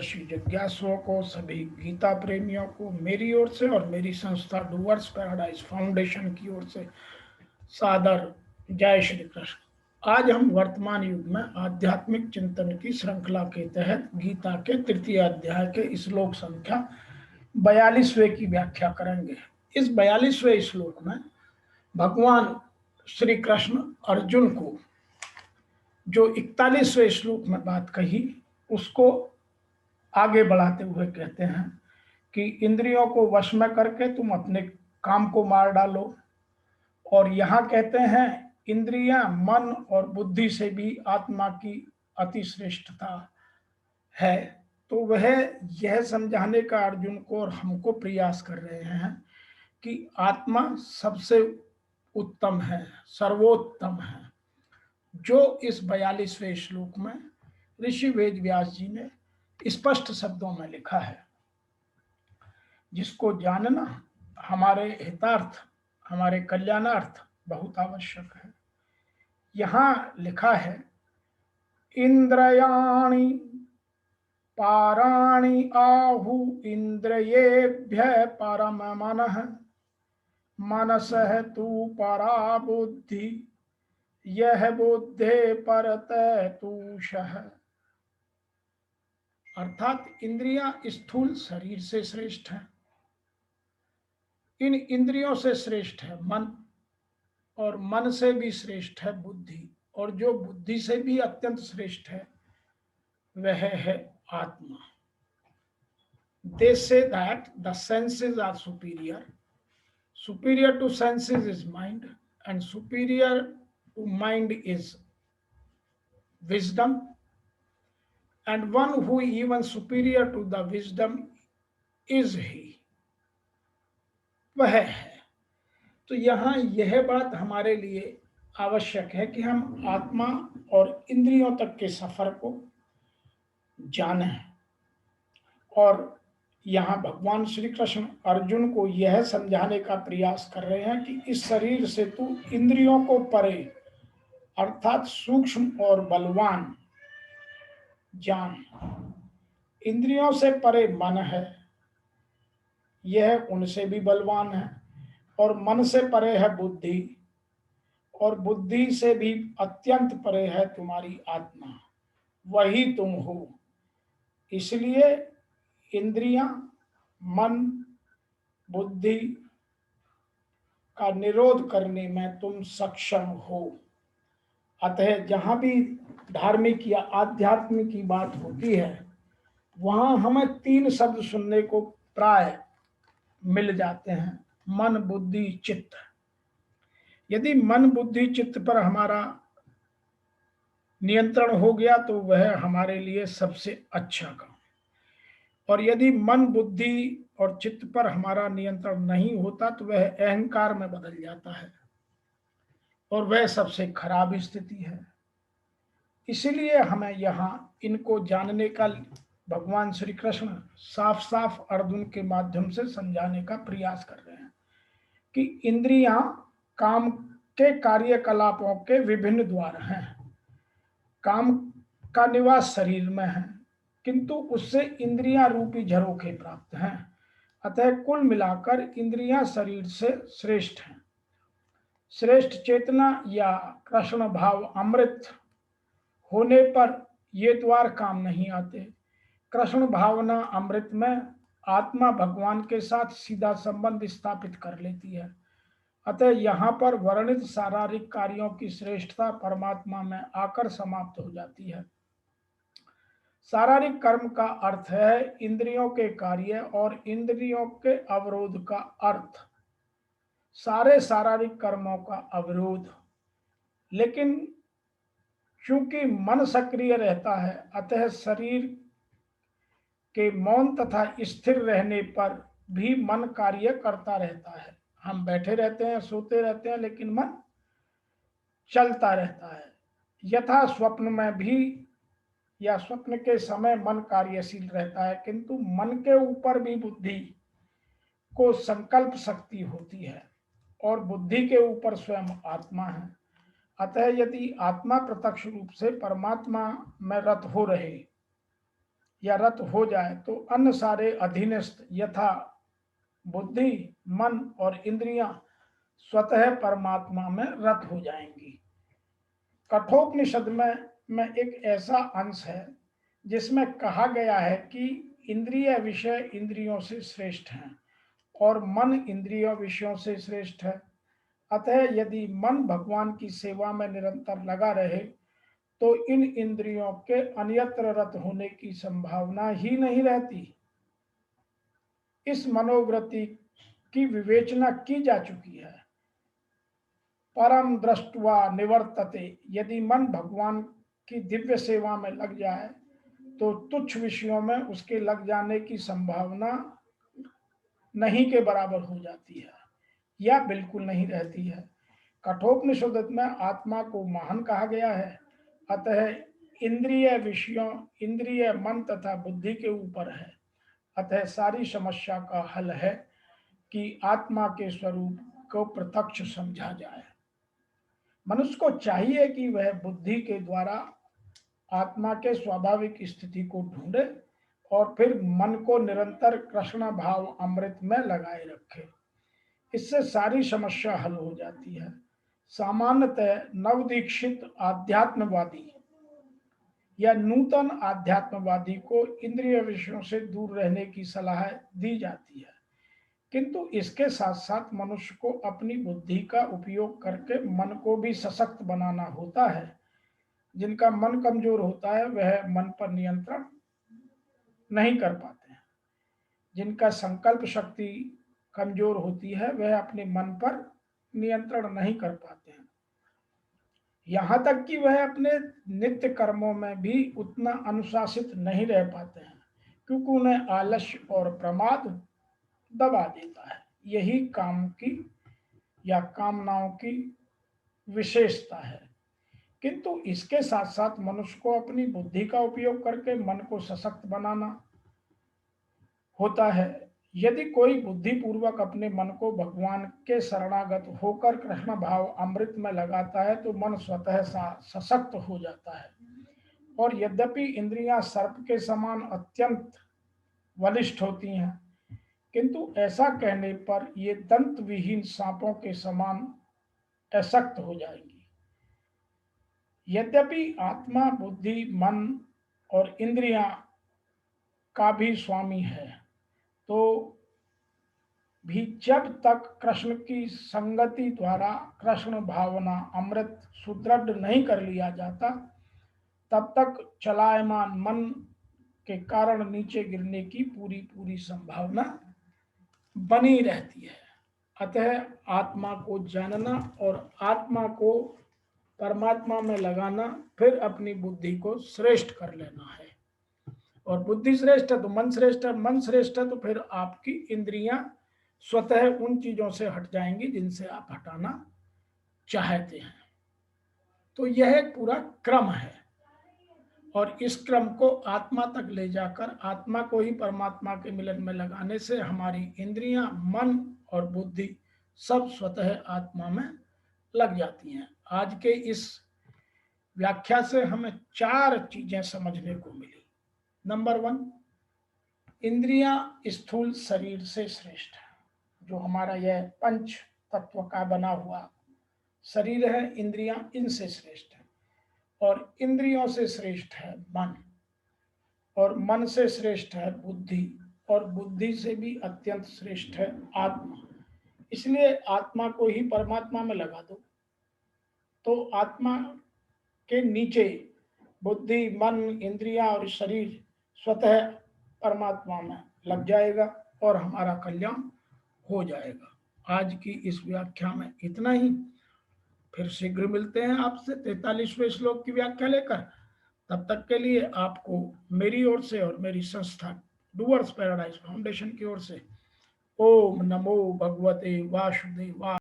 श्री जिज्ञासुओं को, सभी गीता प्रेमियों को मेरी ओर से और मेरी संस्था डूवर्स पैराडाइज फाउंडेशन की ओर से सादर जय श्री कृष्ण। आज हम वर्तमान युग में आध्यात्मिक चिंतन की श्रृंखला के तहत गीता के तृतीय अध्याय के श्लोक संख्या 42वें की व्याख्या करेंगे। इस 42वें श्लोक में भगवान श्री कृष्ण अर्जुन को जो 41वें श्लोक में बात कही उसको आगे बढ़ाते हुए कहते हैं कि इंद्रियों को वश में करके तुम अपने काम को मार डालो। और यहाँ कहते हैं इंद्रियां मन और बुद्धि से भी आत्मा की अति श्रेष्ठता है। तो वह यह समझाने का अर्जुन को और हमको प्रयास कर रहे हैं कि आत्मा सबसे उत्तम है, सर्वोत्तम है, जो इस 42वें श्लोक में ऋषि वेद व्यास जी ने स्पष्ट शब्दों में लिखा है, जिसको जानना हमारे हितार्थ, हमारे कल्याणार्थ बहुत आवश्यक है। यहाँ लिखा है इंद्रियाणि पाराणि आहु इंद्रियेभ्यः परम मनः मनसः तु परा बुद्धि यह बुद्धे परतः तूषः। अर्थात इंद्रियां स्थूल शरीर से श्रेष्ठ है, इन इंद्रियों से श्रेष्ठ है मन, और मन से भी श्रेष्ठ है बुद्धि, और जो बुद्धि से भी अत्यंत श्रेष्ठ है वह है आत्मा। They say that the senses are superior. Superior to senses is mind, and superior to mind is wisdom, and one who is even superior to the wisdom is he, वह है। तो यहाँ यह बात हमारे लिए आवश्यक है कि हम आत्मा और इंद्रियों तक के सफर को जानें। और यहाँ भगवान श्री कृष्ण अर्जुन को यह समझाने का प्रयास कर रहे हैं कि इस शरीर से तू इंद्रियों को परे अर्थात सूक्ष्म और बलवान जान। इंद्रियों से परे मन है, यह उनसे भी बलवान है, और मन से परे है बुद्धि, और बुद्धि से भी अत्यंत परे है तुम्हारी आत्मा, वही तुम हो। इसलिए इंद्रियां, मन, बुद्धि का निरोध करने में तुम सक्षम हो। अतः जहां भी धार्मिक या आध्यात्मिक की बात होती है वहां हमें 3 शब्द सुनने को प्राय मिल जाते हैं, मन, बुद्धि, चित्त। यदि मन, बुद्धि, चित्त पर हमारा नियंत्रण हो गया तो वह हमारे लिए सबसे अच्छा काम। और यदि मन, बुद्धि और चित्त पर हमारा नियंत्रण नहीं होता तो वह अहंकार में बदल जाता है, और वह सबसे खराब स्थिति है। इसीलिए हमें यहाँ इनको जानने का भगवान श्री कृष्ण साफ साफ अर्जुन के माध्यम से समझाने का प्रयास कर रहे हैं कि इंद्रियां काम के कार्यकलापों के विभिन्न द्वार हैं। काम का निवास शरीर में है, किंतु उससे इंद्रियां रूपी झरोखे प्राप्त हैं। अतः कुल मिलाकर इंद्रियां शरीर से श्रेष्ठ हैं। श्रेष्ठ चेतना या कृष्ण भाव अमृत होने पर ये द्वार काम नहीं आते। कृष्ण भावना अमृत में आत्मा भगवान के साथ सीधा संबंध स्थापित कर लेती है। अतः यहाँ पर वर्णित शारीरिक कार्यों की श्रेष्ठता परमात्मा में आकर समाप्त हो जाती है। शारीरिक कर्म का अर्थ है इंद्रियों के कार्य और इंद्रियों के अवरोध का अर्थ सारे शारीरिक कर्मों का अवरोध। लेकिन चूंकि मन सक्रिय रहता है अतः शरीर के मौन तथा स्थिर रहने पर भी मन कार्य करता रहता है। हम बैठे रहते हैं, सोते रहते हैं, लेकिन मन चलता रहता है। यथा स्वप्न में भी या स्वप्न के समय मन कार्यशील रहता है, किंतु मन के ऊपर भी बुद्धि को संकल्प शक्ति होती है, और बुद्धि के ऊपर स्वयं आत्मा है। अतः यदि आत्मा प्रत्यक्ष रूप से परमात्मा में रत हो रहे या रत हो जाए तो अन्य सारे अधीनस्थ यथा बुद्धि, मन और इंद्रियां स्वतः परमात्मा में रत हो जाएंगी। कठोपनिषद में एक ऐसा अंश है जिसमें कहा गया है कि इंद्रिय विषय इंद्रियों से श्रेष्ठ हैं और मन इंद्रियों विषयों से श्रेष्ठ है। अतः यदि मन भगवान की सेवा में निरंतर लगा रहे तो इन इंद्रियों के अन्यत्र रत होने की संभावना ही नहीं रहती। इस मनोवृत्ति की विवेचना की जा चुकी है। परम दृष्टवा निवर्तते, यदि मन भगवान की दिव्य सेवा में लग जाए तो तुच्छ विषयों में उसके लग जाने की संभावना नहीं के बराबर हो जाती है या बिल्कुल नहीं रहती है। कठोपनिषद में आत्मा को महान कहा गया है। अतः इंद्रिय विषयों, इंद्रिय मन तथा बुद्धि के ऊपर है। अतः सारी समस्या का हल है कि आत्मा के स्वरूप को प्रत्यक्ष समझा जाए। मनुष्य को चाहिए कि वह बुद्धि के द्वारा आत्मा के स्वाभाविक स्थिति को ढूंढे और फिर मन को निरंतर कृष्ण भाव अमृत में लगाए रखे। इससे सारी समस्या हल हो जाती है। सामान्यतः नवदीक्षित आध्यात्मवादी या नूतन आध्यात्मवादी को इंद्रिय विषयों से दूर रहने की सलाह दी जाती है, किंतु इसके साथ साथ मनुष्य को अपनी बुद्धि का उपयोग करके मन को भी सशक्त बनाना होता है। जिनका मन कमजोर होता है वह मन पर नियंत्रण नहीं कर पाते हैं। जिनका संकल्प शक्ति कमजोर होती है वह अपने मन पर नियंत्रण नहीं कर पाते हैं। यहाँ तक कि वह अपने नित्य कर्मों में भी उतना अनुशासित नहीं रह पाते हैं, क्योंकि उन्हें आलस्य और प्रमाद दबा देता है। यही काम की या कामनाओं की विशेषता है। किंतु इसके साथ साथ मनुष्य को अपनी बुद्धि का उपयोग करके मन को सशक्त बनाना होता है। यदि कोई बुद्धि पूर्वक अपने मन को भगवान के शरणागत होकर कृष्ण भाव अमृत में लगाता है तो मन स्वतः सशक्त हो जाता है। और यद्यपि इंद्रियां सर्प के समान अत्यंत बलिष्ठ होती हैं, किंतु ऐसा कहने पर ये दंत विहीन सांपों के समान अशक्त हो जाएंगी। यद्यपि आत्मा बुद्धि, मन और इंद्रियां का भी स्वामी है, तो भी जब तक कृष्ण की संगति द्वारा कृष्ण भावना अमृत सुदृढ़ नहीं कर लिया जाता, तब तक चलायमान मन के कारण नीचे गिरने की पूरी संभावना बनी रहती है। अतः आत्मा को जानना और आत्मा को परमात्मा में लगाना, फिर अपनी बुद्धि को श्रेष्ठ कर लेना है। और बुद्धि श्रेष्ठ है तो मन श्रेष्ठ है, मन श्रेष्ठ है तो फिर आपकी इंद्रियां स्वतः उन चीजों से हट जाएंगी जिनसे आप हटाना चाहते हैं। तो यह एक पूरा क्रम है और इस क्रम को आत्मा तक ले जाकर आत्मा को ही परमात्मा के मिलन में लगाने से हमारी इंद्रियां, मन और बुद्धि सब स्वतः आत्मा में लग जाती हैं। आज के इस व्याख्या से हमें 4 चीजें समझने को मिली। नंबर 1, इंद्रियां स्थूल शरीर से श्रेष्ठ है। जो हमारा यह पंच तत्व का बना हुआ शरीर है, इंद्रियां इनसे श्रेष्ठ है। और इंद्रियों से श्रेष्ठ है मन, और मन से श्रेष्ठ है बुद्धि, और बुद्धि से भी अत्यंत श्रेष्ठ है आत्मा। इसलिए आत्मा को ही परमात्मा में लगा दो तो आत्मा के नीचे बुद्धि, मन, इंद्रियां और शरीर स्वतः परमात्मा में लग जाएगा और हमारा कल्याण हो जाएगा। आज की इस व्याख्या में इतना ही। फिर शीघ्र मिलते हैं आपसे 43वें श्लोक की व्याख्या लेकर। तब तक के लिए आपको मेरी ओर से और मेरी संस्था डूअर्स पैराडाइज फाउंडेशन की ओर से ओम नमो भगवते वासुदेवाय।